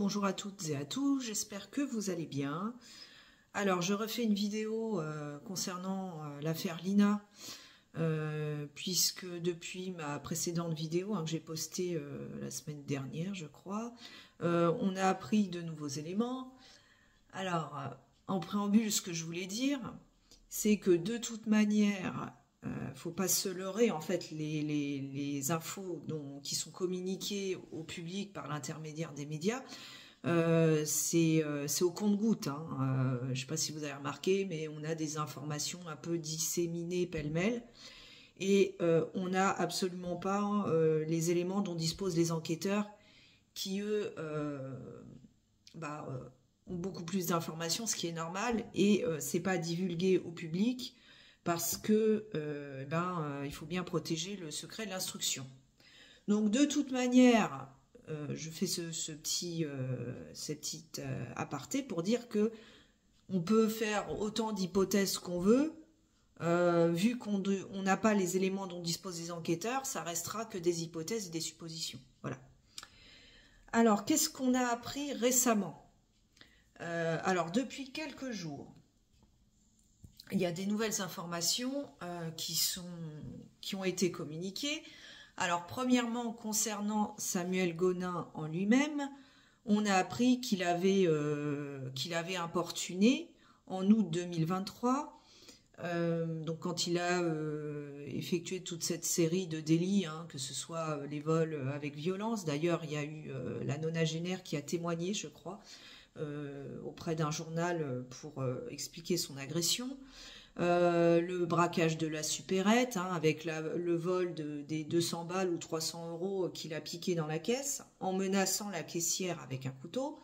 bonjour à toutes et à tous, j'espère que vous allez bien. Alors, je refais une vidéo concernant l'affaire Lina, puisque depuis ma précédente vidéo que j'ai postée la semaine dernière, je crois, on a appris de nouveaux éléments. Alors, en préambule, ce que je voulais dire, c'est que de toute manière, faut pas se leurrer, en fait, les infos qui sont communiquées au public par l'intermédiaire des médias, c'est au compte-gouttes. Je ne sais pas si vous avez remarqué, mais on a des informations un peu disséminées pêle-mêle, et on n'a absolument pas les éléments dont disposent les enquêteurs, qui eux ont beaucoup plus d'informations, ce qui est normal, et c'est pas divulgué au public parce que il faut bien protéger le secret de l'instruction. Donc de toute manière, je fais cette petite aparté pour dire que on peut faire autant d'hypothèses qu'on veut, vu qu'on n'a pas les éléments dont disposent les enquêteurs, ça restera que des hypothèses et des suppositions. Voilà. Alors, qu'est-ce qu'on a appris récemment ? Alors, depuis quelques jours, il y a des nouvelles informations qui ont été communiquées. Alors, premièrement, concernant Samuel Gonin en lui-même, on a appris qu'il avait importuné en août 2023, donc quand il a effectué toute cette série de délits, que ce soit les vols avec violence. D'ailleurs, il y a eu la nonagénaire qui a témoigné, je crois, auprès d'un journal pour expliquer son agression. Le braquage de la supérette, avec le vol des 200 balles ou 300 euros qu'il a piqué dans la caisse en menaçant la caissière avec un couteau.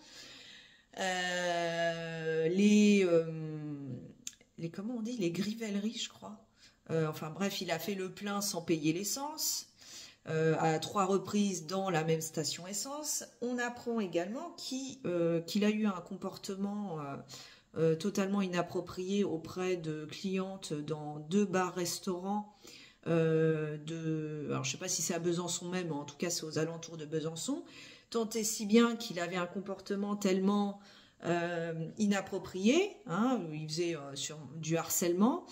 Comment on dit, les grivelleries, je crois. Enfin bref, il a fait le plein sans payer l'essence. À 3 reprises dans la même station essence. On apprend également qu'il a eu un comportement totalement inapproprié auprès de clientes dans 2 bars-restaurants alors je ne sais pas si c'est à Besançon même, mais en tout cas c'est aux alentours de Besançon, tant et si bien qu'il avait un comportement tellement inapproprié, il faisait du harcèlement,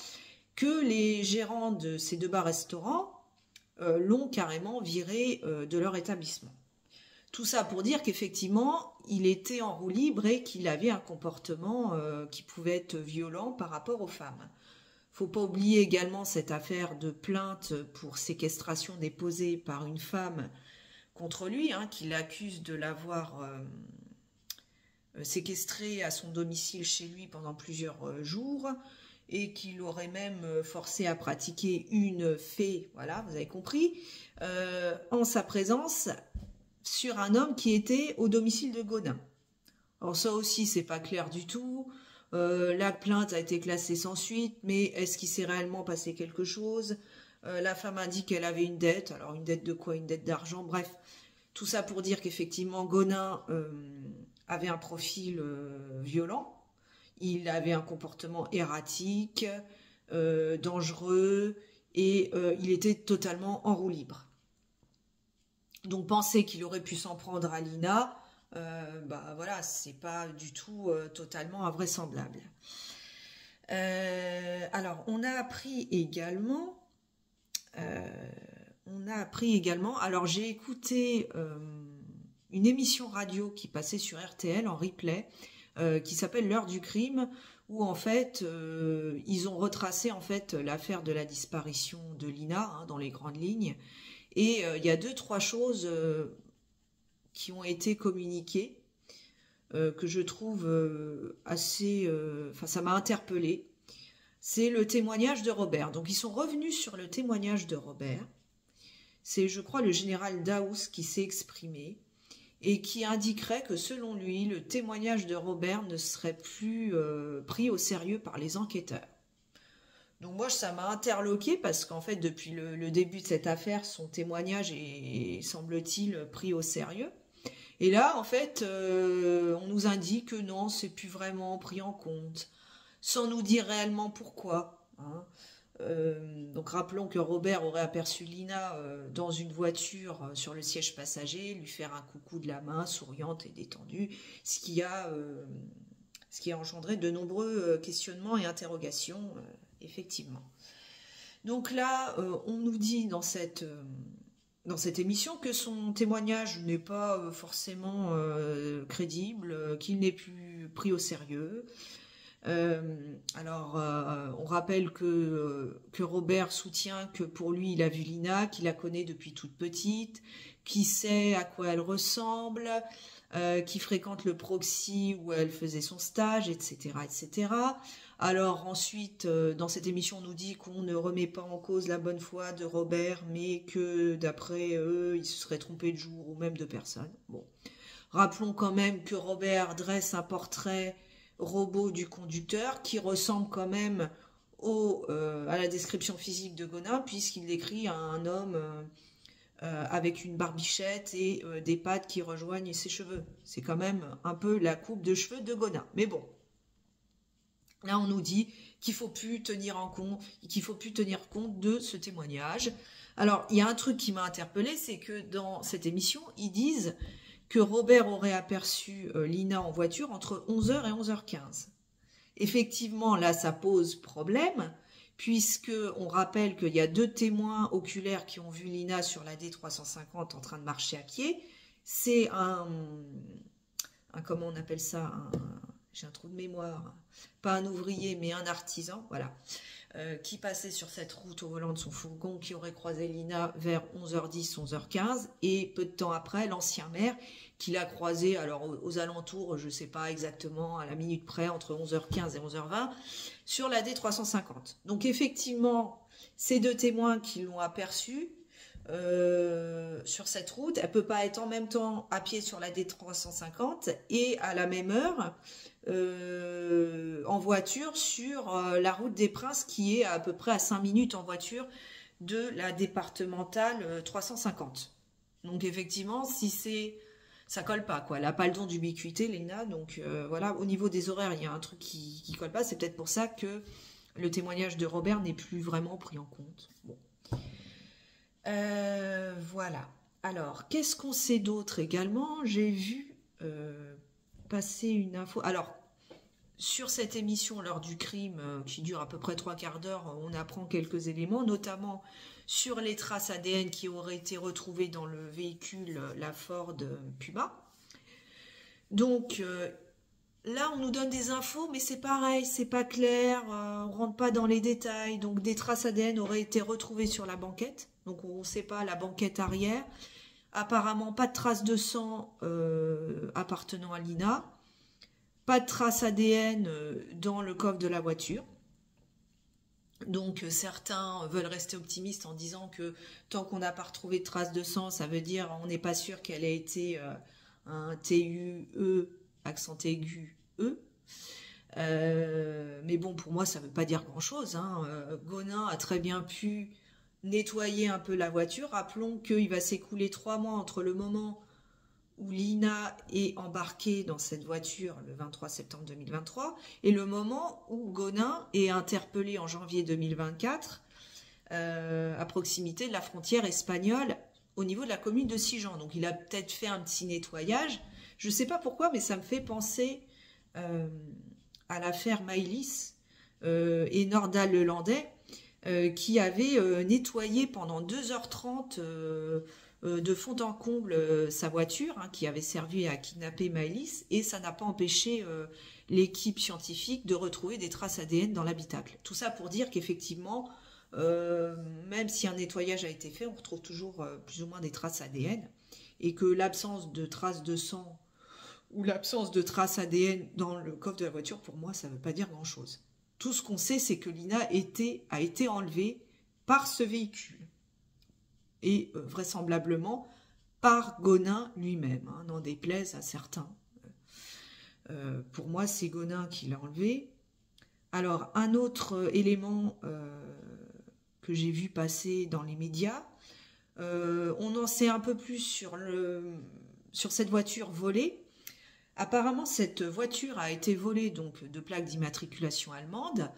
que les gérants de ces 2 bars-restaurants l'ont carrément viré de leur établissement. Tout ça pour dire qu'effectivement, il était en roue libre et qu'il avait un comportement qui pouvait être violent par rapport aux femmes. Faut pas oublier également cette affaire de plainte pour séquestration déposée par une femme contre lui, qui l'accuse de l'avoir séquestré à son domicile chez lui pendant plusieurs jours, et qui l'aurait même forcé à pratiquer une fée, voilà, vous avez compris, en sa présence, sur un homme qui était au domicile de Gonin. Alors ça aussi, c'est pas clair du tout. La plainte a été classée sans suite, mais est-ce qu'il s'est réellement passé quelque chose ? La femme a dit qu'elle avait une dette. Alors une dette de quoi ? Une dette d'argent. Bref, tout ça pour dire qu'effectivement, Gonin avait un profil violent. Il avait un comportement erratique, dangereux, et il était totalement en roue libre. Donc penser qu'il aurait pu s'en prendre à Lina, voilà, c'est pas du tout totalement invraisemblable. Alors on a appris également, alors j'ai écouté une émission radio qui passait sur RTL en replay, qui s'appelle L'heure du crime, où en fait ils ont retracé en fait l'affaire de la disparition de Lina, dans les grandes lignes. Et il y a 2-3 choses qui ont été communiquées que je trouve assez... ça m'a interpellée. C'est le témoignage de Robert. Donc ils sont revenus sur le témoignage de Robert. C'est, je crois, le général Daous qui s'est exprimé et qui indiquerait que selon lui, le témoignage de Robert ne serait plus pris au sérieux par les enquêteurs. Donc moi, ça m'a interloqué parce qu'en fait, depuis le début de cette affaire, son témoignage est, semble-t-il, pris au sérieux. Et là, en fait, on nous indique que non, c'est plus vraiment pris en compte, sans nous dire réellement pourquoi. Donc Donc rappelons que Robert aurait aperçu Lina dans une voiture sur le siège passager, lui faire un coucou de la main, souriante et détendue, ce qui a engendré de nombreux questionnements et interrogations, effectivement. Donc là, on nous dit dans cette émission que son témoignage n'est pas forcément crédible, qu'il n'est plus pris au sérieux. On rappelle que Robert soutient que pour lui, il a vu Lina, qu'il la connaît depuis toute petite, qu'il sait à quoi elle ressemble, qu'il fréquente le proxy où elle faisait son stage, etc., etc. Alors ensuite, dans cette émission, on nous dit qu'on ne remet pas en cause la bonne foi de Robert, mais que d'après eux, il se serait trompé de jour ou même de personne. Bon. Rappelons quand même que Robert dresse un portrait robot du conducteur qui ressemble quand même à la description physique de Gonin, puisqu'il décrit un homme avec une barbichette et des pattes qui rejoignent ses cheveux. C'est quand même un peu la coupe de cheveux de Gonin. Mais bon, là on nous dit qu'il faut plus tenir compte de ce témoignage. Alors il y a un truc qui m'a interpellée, c'est que dans cette émission, ils disent que Robert aurait aperçu Lina en voiture entre 11h et 11h15. Effectivement, là, ça pose problème, puisque on rappelle qu'il y a 2 témoins oculaires qui ont vu Lina sur la D350 en train de marcher à pied. C'est comment on appelle ça, j'ai un trou de mémoire, pas un ouvrier, mais un artisan, voilà, qui passait sur cette route au volant de son fourgon, qui aurait croisé Lina vers 11h10, 11h15, et peu de temps après, l'ancien maire, qui l'a croisé, alors aux alentours, je ne sais pas exactement, à la minute près, entre 11h15 et 11h20, sur la D350. Donc effectivement, ces 2 témoins qui l'ont aperçue sur cette route, elle ne peut pas être en même temps à pied sur la D350 et à la même heure en voiture sur la route des Princes, qui est à peu près à 5 minutes en voiture de la départementale 350. Donc effectivement, ça colle pas, quoi. Elle n'a pas le don d'ubiquité, Lina. Donc voilà, au niveau des horaires, il y a un truc qui colle pas. C'est peut-être pour ça que le témoignage de Robert n'est plus vraiment pris en compte. Bon. Voilà. Alors, qu'est-ce qu'on sait d'autre également? J'ai vu passer une info. Alors, sur cette émission, l'heure du crime, qui dure à peu près 3/4 d'heure, on apprend quelques éléments, notamment sur les traces ADN qui auraient été retrouvées dans le véhicule, la Ford Puma. Donc, là, on nous donne des infos, mais c'est pareil, c'est pas clair, on rentre pas dans les détails. Donc, des traces ADN auraient été retrouvées sur la banquette. Donc, on ne sait pas, la banquette arrière. Apparemment, pas de traces de sang appartenant à Lina. Pas de traces ADN dans le coffre de la voiture. Donc certains veulent rester optimistes en disant que tant qu'on n'a pas retrouvé de traces de sang, ça veut dire on n'est pas sûr qu'elle ait été un TUE, accent aigu E. Mais bon, pour moi, ça ne veut pas dire grand-chose. Gonin a très bien pu nettoyer un peu la voiture. Rappelons qu'il va s'écouler 3 mois entre le moment où Lina est embarquée dans cette voiture le 23 septembre 2023 et le moment où Gonin est interpellé en janvier 2024 à proximité de la frontière espagnole au niveau de la commune de Sijan. Donc il a peut-être fait un petit nettoyage. Je ne sais pas pourquoi, mais ça me fait penser à l'affaire Maëlys et Nordal Lelandais qui avait nettoyé pendant 2h30 de fond en comble sa voiture, qui avait servi à kidnapper Maëlys, et ça n'a pas empêché l'équipe scientifique de retrouver des traces ADN dans l'habitacle. Tout ça pour dire qu'effectivement, même si un nettoyage a été fait, on retrouve toujours plus ou moins des traces ADN, et que l'absence de traces de sang ou l'absence de traces ADN dans le coffre de la voiture, pour moi, ça ne veut pas dire grand-chose. Tout ce qu'on sait, c'est que Lina a été enlevée par ce véhicule. Et vraisemblablement par Gonin lui-même, n'en déplaise à certains. Pour moi, c'est Gonin qui l'a enlevé. Alors, un autre élément que j'ai vu passer dans les médias, on en sait un peu plus sur cette voiture volée. Apparemment, cette voiture a été volée donc de plaques d'immatriculation allemande.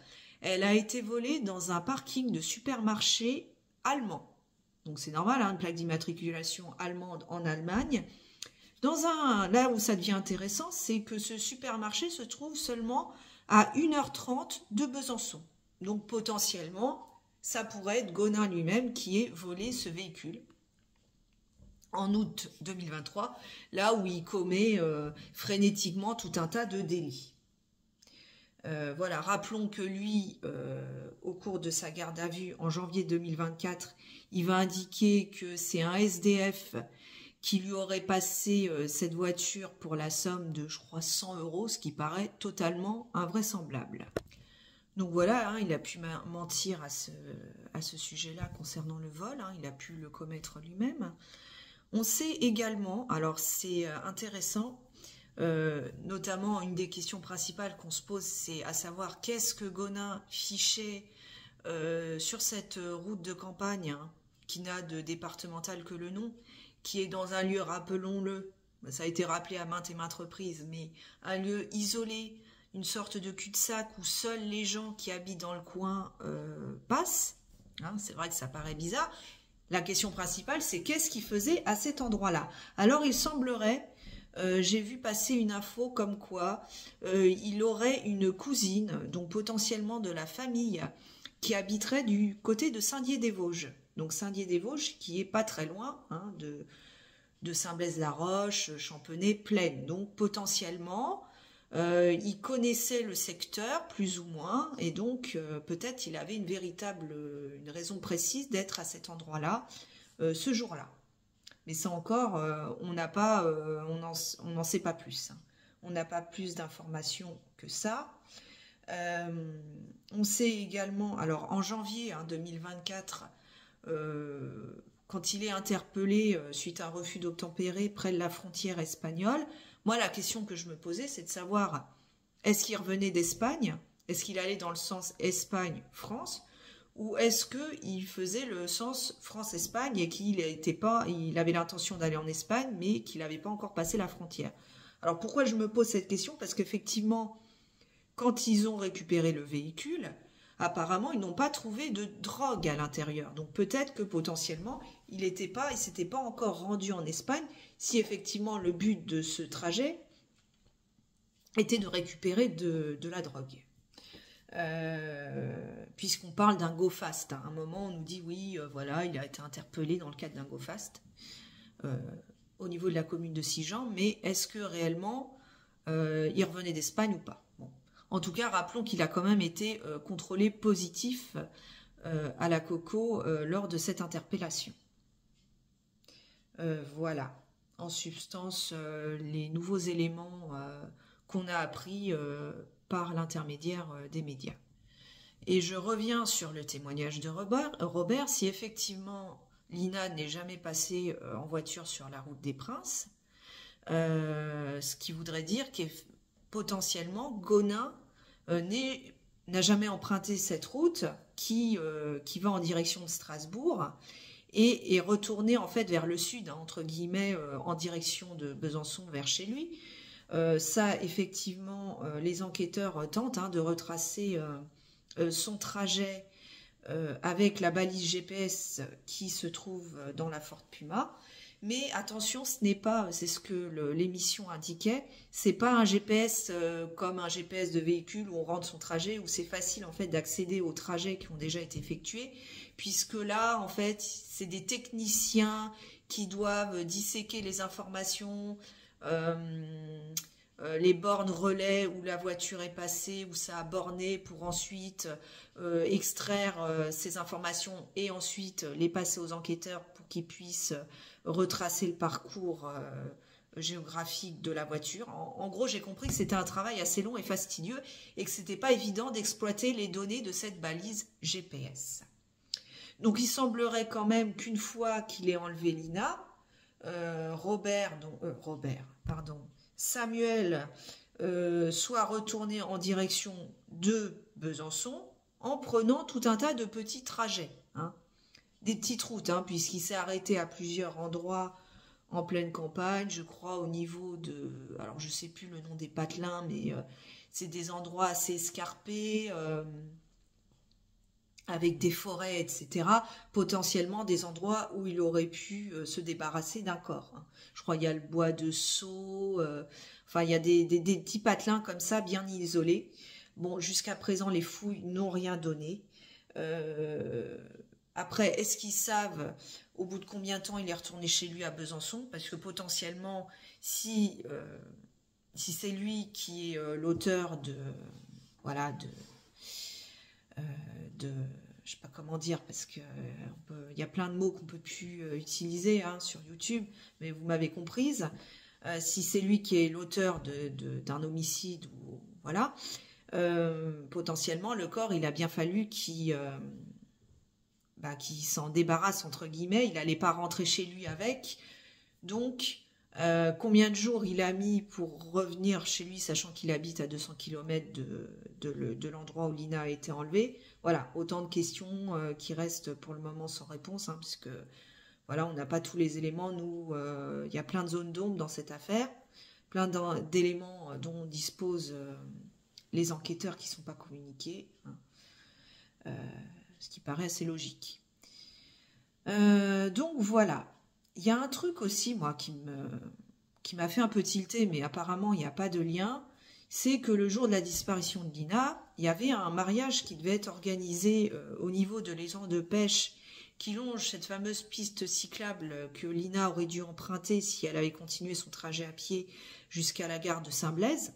Elle a été volée dans un parking de supermarché allemand. Donc c'est normal, hein, une plaque d'immatriculation allemande en Allemagne. Là où ça devient intéressant, c'est que ce supermarché se trouve seulement à 1h30 de Besançon. Donc potentiellement, ça pourrait être Gonin lui-même qui ait volé ce véhicule en août 2023, là où il commet frénétiquement tout un tas de délits. Voilà, rappelons que lui, au cours de sa garde à vue en janvier 2024, il va indiquer que c'est un SDF qui lui aurait passé cette voiture pour la somme de, je crois, 100 €, ce qui paraît totalement invraisemblable. Donc voilà, hein, il a pu mentir à ce sujet-là concernant le vol, hein, il a pu le commettre lui-même. On sait également, alors c'est intéressant, notamment une des questions principales qu'on se pose, c'est à savoir qu'est-ce que Gonin fichait sur cette route de campagne, hein, qui n'a de départemental que le nom, qui est dans un lieu, rappelons-le, ça a été rappelé à maintes et maintes reprises, mais un lieu isolé, une sorte de cul-de-sac où seuls les gens qui habitent dans le coin passent. Hein, c'est vrai que ça paraît bizarre. La question principale, c'est qu'est-ce qu'il faisait à cet endroit-là? Alors, il semblerait, j'ai vu passer une info comme quoi il aurait une cousine, donc potentiellement de la famille, qui habiterait du côté de Saint-Dié-des-Vosges. Donc Saint-Dié-des-Vosges, qui est pas très loin, hein, de Saint-Blaise-la-Roche, Champenois, Plaine. Donc potentiellement, il connaissait le secteur plus ou moins, et donc peut-être il avait une raison précise d'être à cet endroit-là ce jour-là. Mais ça encore, on n'en sait pas plus. Hein. On n'a pas plus d'informations que ça. On sait également, alors en janvier 2024, quand il est interpellé suite à un refus d'obtempérer près de la frontière espagnole, moi la question que je me posais, c'est de savoir, est-ce qu'il revenait d'Espagne? Est-ce qu'il allait dans le sens Espagne-France? Ou est-ce qu'il faisait le sens France-Espagne et il avait l'intention d'aller en Espagne, mais qu'il n'avait pas encore passé la frontière? Alors pourquoi je me pose cette question? Parce qu'effectivement, quand ils ont récupéré le véhicule, apparemment, ils n'ont pas trouvé de drogue à l'intérieur. Donc peut-être que potentiellement, il s'était pas encore rendu en Espagne si effectivement le but de ce trajet était de récupérer de la drogue. Puisqu'on parle d'un go fast. À un moment, on nous dit oui, voilà, il a été interpellé dans le cadre d'un go fast au niveau de la commune de Sigean, mais est-ce que réellement il revenait d'Espagne ou pas? Bon. En tout cas, rappelons qu'il a quand même été contrôlé positif à la COCO lors de cette interpellation. Voilà, en substance, les nouveaux éléments qu'on a appris par l'intermédiaire des médias. Et je reviens sur le témoignage de Robert. Si effectivement Lina n'est jamais passée en voiture sur la route des Princes, ce qui voudrait dire que potentiellement Gonin n'a jamais emprunté cette route qui va en direction de Strasbourg et est retourné en fait vers le sud, hein, entre guillemets, en direction de Besançon vers chez lui. Ça, effectivement, les enquêteurs tentent de retracer son trajet avec la balise GPS qui se trouve dans la Ford Puma. Mais attention, ce n'est pas, c'est ce que l'émission indiquait, c'est pas un GPS comme un GPS de véhicule où on rentre son trajet, où c'est facile en fait d'accéder aux trajets qui ont déjà été effectués, puisque là, en fait, c'est des techniciens qui doivent disséquer les informations, les bornes relais où la voiture est passée, où ça a borné pour ensuite extraire ces informations et ensuite les passer aux enquêteurs pour qu'ils puissent retracer le parcours géographique de la voiture. En gros, j'ai compris que c'était un travail assez long et fastidieux et que c'était pas évident d'exploiter les données de cette balise GPS. Donc il semblerait quand même qu'une fois qu'il ait enlevé Lina, Samuel soit retourné en direction de Besançon en prenant tout un tas de petits trajets, hein, des petites routes, hein, puisqu'il s'est arrêté à plusieurs endroits en pleine campagne, je crois au niveau de, alors je sais plus le nom des patelins, mais c'est des endroits assez escarpés, avec des forêts, etc., potentiellement des endroits où il aurait pu se débarrasser d'un corps, hein. Je crois qu'il y a le bois de Sceaux, enfin il y a des petits patelins comme ça, bien isolés. Bon, jusqu'à présent, les fouilles n'ont rien donné. Euh, Après, est-ce qu'ils savent au bout de combien de temps il est retourné chez lui à Besançon? Parce que potentiellement, si c'est lui qui est l'auteur de, voilà, euh, de, je sais pas comment dire, parce que il y a plein de mots qu'on peut plus utiliser, hein, sur YouTube, mais vous m'avez comprise. Si c'est lui qui est l'auteur d'un homicide, ou voilà, potentiellement le corps, il a bien fallu qu'il s'en débarrasse entre guillemets. Il n'allait pas rentrer chez lui avec. Donc, combien de jours il a mis pour revenir chez lui, sachant qu'il habite à 200 km de l'endroit où Lina a été enlevée? Voilà, autant de questions qui restent pour le moment sans réponse, hein, puisque voilà, on n'a pas tous les éléments. Nous, il y a plein de zones d'ombre dans cette affaire, plein d'éléments dont disposent les enquêteurs qui ne sont pas communiqués, hein, ce qui paraît assez logique. Donc voilà. Il y a un truc aussi, moi, qui m'a fait un peu tilter, mais apparemment, il n'y a pas de lien. C'est que le jour de la disparition de Lina, il y avait un mariage qui devait être organisé au niveau de l'étang de pêche qui longe cette fameuse piste cyclable que Lina aurait dû emprunter si elle avait continué son trajet à pied jusqu'à la gare de Saint-Blaise.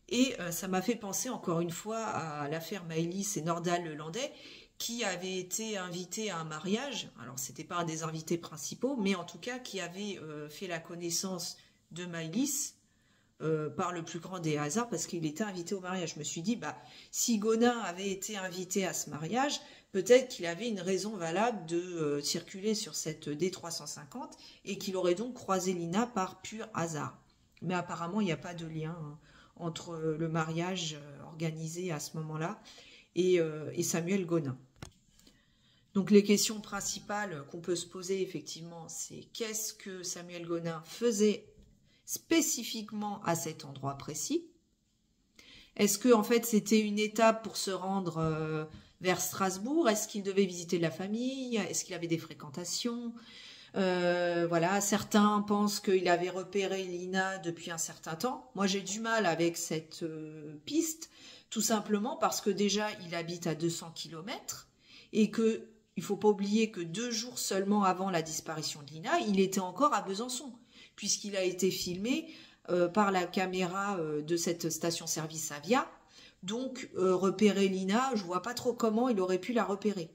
Et ça m'a fait penser encore une fois à l'affaire Maëlys et Nordal Lelandais, qui avait été invité à un mariage. Alors, c'était pas un des invités principaux, mais en tout cas, qui avait fait la connaissance de Maëlys par le plus grand des hasards, parce qu'il était invité au mariage. Je me suis dit, bah, si Gonin avait été invité à ce mariage, peut-être qu'il avait une raison valable de circuler sur cette D350 et qu'il aurait donc croisé Lina par pur hasard. Mais apparemment, il n'y a pas de lien, hein, entre le mariage organisé à ce moment-là et Samuel Gonin. Donc les questions principales qu'on peut se poser effectivement, c'est qu'est-ce que Samuel Gonin faisait spécifiquement à cet endroit précis? Est-ce que en fait c'était une étape pour se rendre vers Strasbourg? Est-ce qu'il devait visiter la famille? Est-ce qu'il avait des fréquentations? Voilà, certains pensent qu'il avait repéré Lina depuis un certain temps. Moi, j'ai du mal avec cette piste, tout simplement parce que déjà, il habite à 200 km et que il faut pas oublier que 2 jours seulement avant la disparition de Lina, il était encore à Besançon, puisqu'il a été filmé par la caméra de cette station-service Avia. Donc, repérer Lina, je vois pas trop comment il aurait pu la repérer.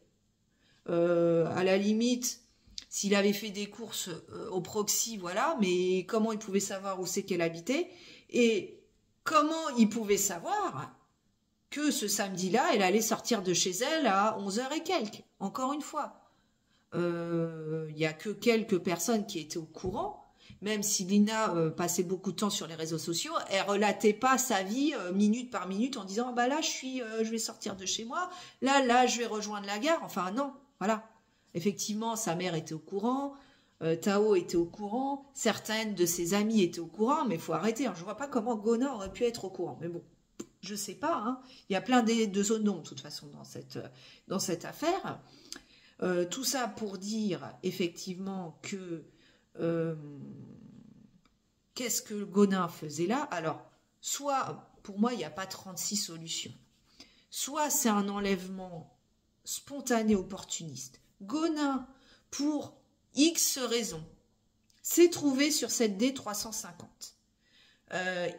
À la limite, s'il avait fait des courses au proxy, voilà, mais comment il pouvait savoir où c'est qu'elle habitait? Et comment il pouvait savoir que ce samedi-là, elle allait sortir de chez elle à 11h et quelques? Encore une fois, il n'y a que quelques personnes qui étaient au courant, même si Lina passait beaucoup de temps sur les réseaux sociaux, elle relatait pas sa vie minute par minute en disant, bah là, je vais sortir de chez moi, là, je vais rejoindre la gare. Enfin, non, voilà. Effectivement, sa mère était au courant, Tao était au courant, certaines de ses amies étaient au courant, mais il faut arrêter, hein. Je ne vois pas comment Gonin aurait pu être au courant. Mais bon, je ne sais pas, hein. Il y a plein de zones d'ombre, de toute façon, dans cette affaire. Tout ça pour dire, effectivement, que qu'est-ce que Gonin faisait là? Alors, soit, pour moi, il n'y a pas 36 solutions. Soit c'est un enlèvement spontané, opportuniste. Gonin, pour X raisons, s'est trouvé sur cette D350.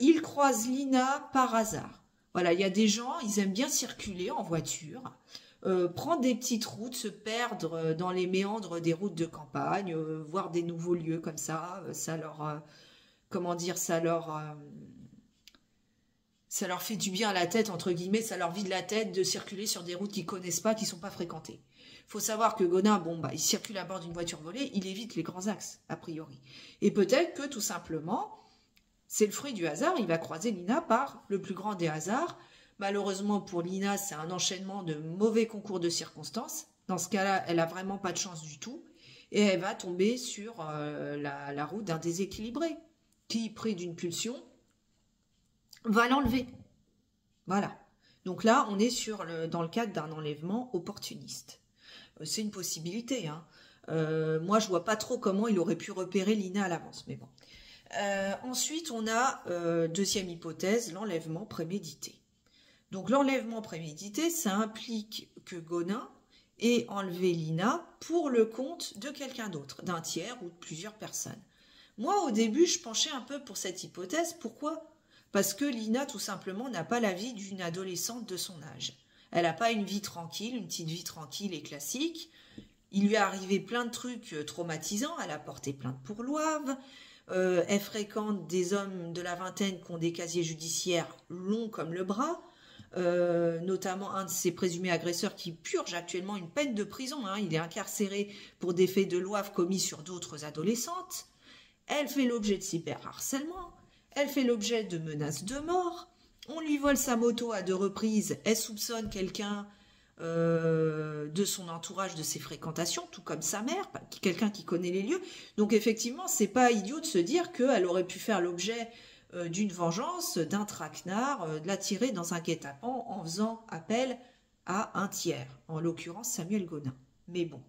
Il croise Lina par hasard. Voilà, il y a des gens, ils aiment bien circuler en voiture, prendre des petites routes, se perdre dans les méandres des routes de campagne, voir des nouveaux lieux comme ça, ça leur, comment dire, ça leur fait du bien à la tête, entre guillemets, ça leur vide la tête de circuler sur des routes qu'ils connaissent pas, qui sont pas fréquentées. Il faut savoir que Gonin, bon, bah, il circule à bord d'une voiture volée, il évite les grands axes, a priori. Et peut-être que, tout simplement, c'est le fruit du hasard, il va croiser Lina par le plus grand des hasards. Malheureusement pour Lina, c'est un enchaînement de mauvais concours de circonstances. Dans ce cas-là, elle a vraiment pas de chance du tout. Et elle va tomber sur la route d'un déséquilibré, qui, pris d'une pulsion, va l'enlever. Voilà. Donc là, on est dans le cadre d'un enlèvement opportuniste. C'est une possibilité, hein. Moi, je vois pas trop comment il aurait pu repérer Lina à l'avance, mais bon. Ensuite, on a, deuxième hypothèse, l'enlèvement prémédité. Donc l'enlèvement prémédité, ça implique que Gonin ait enlevé Lina pour le compte de quelqu'un d'autre, d'un tiers ou de plusieurs personnes. Moi, au début, je penchais un peu pour cette hypothèse. Pourquoi ? Parce que Lina, tout simplement, n'a pas la vie d'une adolescente de son âge. Elle n'a pas une vie tranquille, une petite vie tranquille et classique. Il lui est arrivé plein de trucs traumatisants. Elle a porté plainte pour Loave. Elle fréquente des hommes de la vingtaine qui ont des casiers judiciaires longs comme le bras. Notamment un de ses présumés agresseurs qui purge actuellement une peine de prison. Hein. Il est incarcéré pour des faits de Loave commis sur d'autres adolescentes. Elle fait l'objet de cyberharcèlement. Elle fait l'objet de menaces de mort. On lui vole sa moto à 2 reprises. Elle soupçonne quelqu'un de son entourage, de ses fréquentations, tout comme sa mère, quelqu'un qui connaît les lieux. Donc effectivement, c'est pas idiot de se dire qu'elle aurait pu faire l'objet d'une vengeance, d'un traquenard, de la tirer dans un guet-apens en faisant appel à un tiers, en l'occurrence Samuel Gonin. Mais bon,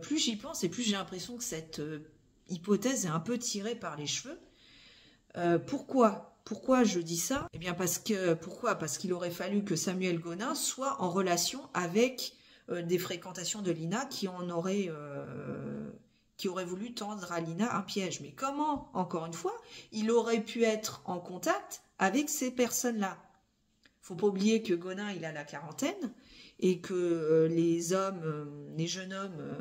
plus j'y pense et plus j'ai l'impression que cette hypothèse est un peu tirée par les cheveux. Pourquoi je dis ça? Eh bien parce qu'il aurait fallu que Samuel Gonin soit en relation avec des fréquentations de Lina qui auraient voulu tendre à Lina un piège. Mais comment, encore une fois, il aurait pu être en contact avec ces personnes-là? Faut pas oublier que Gonin, il a la quarantaine et que les jeunes hommes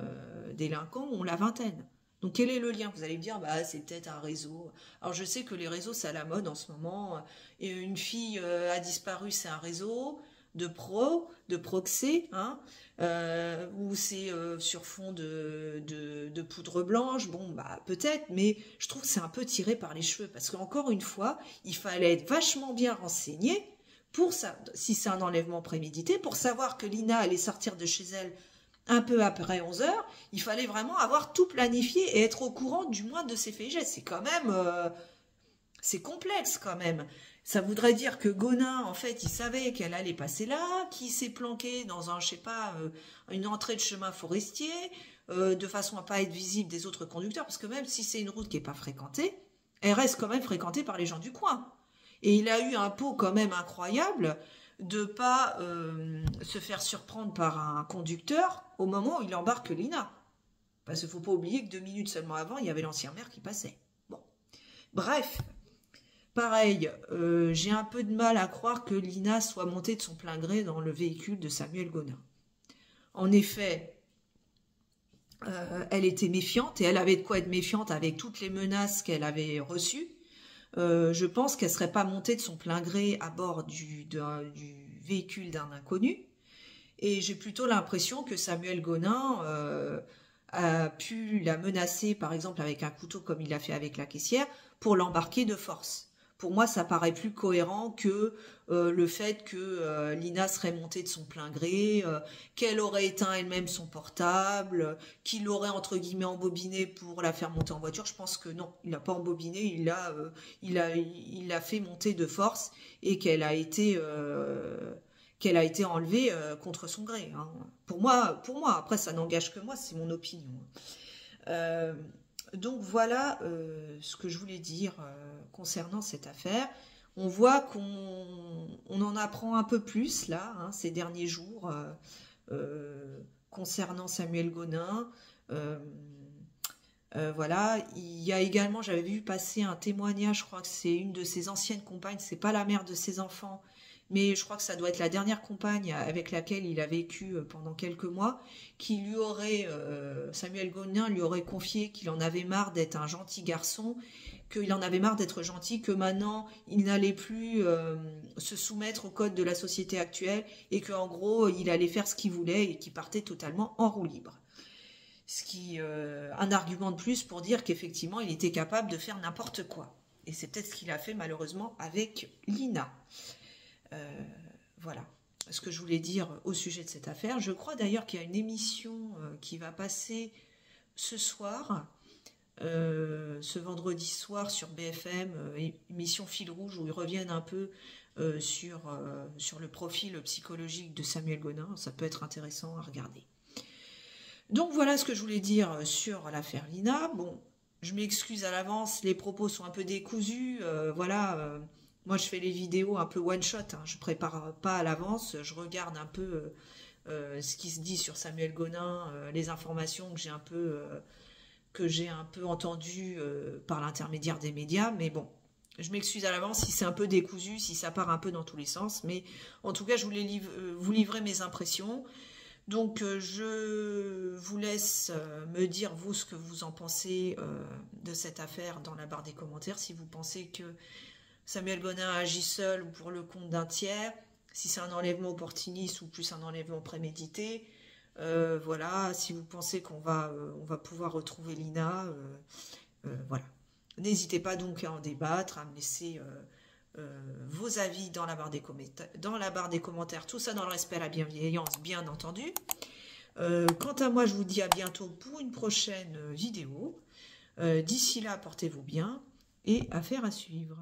délinquants ont la vingtaine. Donc quel est le lien? Vous allez me dire, bah c'est peut-être un réseau. Alors je sais que les réseaux, c'est à la mode en ce moment. Et une fille a disparu, c'est un réseau de proxé, hein, ou c'est sur fond de poudre blanche. Bon, bah peut-être, mais je trouve que c'est un peu tiré par les cheveux. Parce qu'encore une fois, il fallait être vachement bien renseigné pour ça, si c'est un enlèvement prémédité, pour savoir que Lina allait sortir de chez elle un peu après 11 heures, il fallait vraiment avoir tout planifié et être au courant du moins de ses faits et gestes. C'est quand même, c'est complexe quand même. Ça voudrait dire que Gonin, en fait, il savait qu'elle allait passer là, qu'il s'est planqué dans je sais pas, une entrée de chemin forestier, de façon à pas être visible des autres conducteurs, parce que même si c'est une route qui est pas fréquentée, elle reste quand même fréquentée par les gens du coin. Et il a eu un pot quand même incroyable de pas se faire surprendre par un conducteur au moment où il embarque Lina. Parce qu'il ne faut pas oublier que 2 minutes seulement avant, il y avait l'ancien maire qui passait. Bon. Bref, pareil, j'ai un peu de mal à croire que Lina soit montée de son plein gré dans le véhicule de Samuel Gonin. En effet, elle était méfiante et elle avait de quoi être méfiante avec toutes les menaces qu'elle avait reçues. Je pense qu'elle ne serait pas montée de son plein gré à bord du véhicule d'un inconnu. Et j'ai plutôt l'impression que Samuel Gonin a pu la menacer, par exemple avec un couteau comme il l'a fait avec la caissière, pour l'embarquer de force. Pour moi, ça paraît plus cohérent que le fait que Lina serait montée de son plein gré, qu'elle aurait éteint elle-même son portable, qu'il l'aurait entre guillemets embobiné pour la faire monter en voiture. Je pense que non, il l'a pas embobiné, il l'a fait monter de force et qu'elle a été enlevée contre son gré. Hein. Pour moi, après ça n'engage que moi, c'est mon opinion. Donc voilà ce que je voulais dire concernant cette affaire. On voit qu'on en apprend un peu plus là, hein, ces derniers jours, concernant Samuel Gonin. Voilà, il y a également, j'avais vu passer un témoignage, je crois que c'est une de ses anciennes compagnes, c'est pas la mère de ses enfants, mais je crois que ça doit être la dernière compagne avec laquelle il a vécu pendant quelques mois, qui lui aurait, Samuel Gonin lui aurait confié qu'il en avait marre d'être un gentil garçon, qu'il en avait marre d'être gentil, que maintenant il n'allait plus se soumettre au code de la société actuelle et qu'en gros il allait faire ce qu'il voulait et qu'il partait totalement en roue libre. Ce qui un argument de plus pour dire qu'effectivement il était capable de faire n'importe quoi. Et c'est peut-être ce qu'il a fait malheureusement avec Lina. Voilà ce que je voulais dire au sujet de cette affaire. Je crois d'ailleurs qu'il y a une émission qui va passer ce soir, ce vendredi soir sur BFM, émission Fil Rouge, où ils reviennent un peu sur le profil psychologique de Samuel Gonin. Ça peut être intéressant à regarder. Donc voilà ce que je voulais dire sur l'affaire Lina. Bon, je m'excuse à l'avance, les propos sont un peu décousus. Voilà, moi je fais les vidéos un peu one shot, hein, je prépare pas à l'avance, je regarde un peu ce qui se dit sur Samuel Gonin, les informations que j'ai un peu entendues par l'intermédiaire des médias, mais bon. Je m'excuse à l'avance si c'est un peu décousu, si ça part un peu dans tous les sens, mais en tout cas, je voulais vous livrer mes impressions. Donc, je vous laisse me dire, vous, ce que vous en pensez de cette affaire dans la barre des commentaires. Si vous pensez que Samuel Gonin agit seul ou pour le compte d'un tiers, si c'est un enlèvement opportuniste ou plus un enlèvement prémédité. Voilà, si vous pensez qu'on va pouvoir retrouver Lina, voilà. N'hésitez pas donc à en débattre, à me laisser vos avis dans la barre des commentaires, tout ça dans le respect à la bienveillance, bien entendu. Quant à moi, je vous dis à bientôt pour une prochaine vidéo. D'ici là, portez-vous bien et affaire à suivre.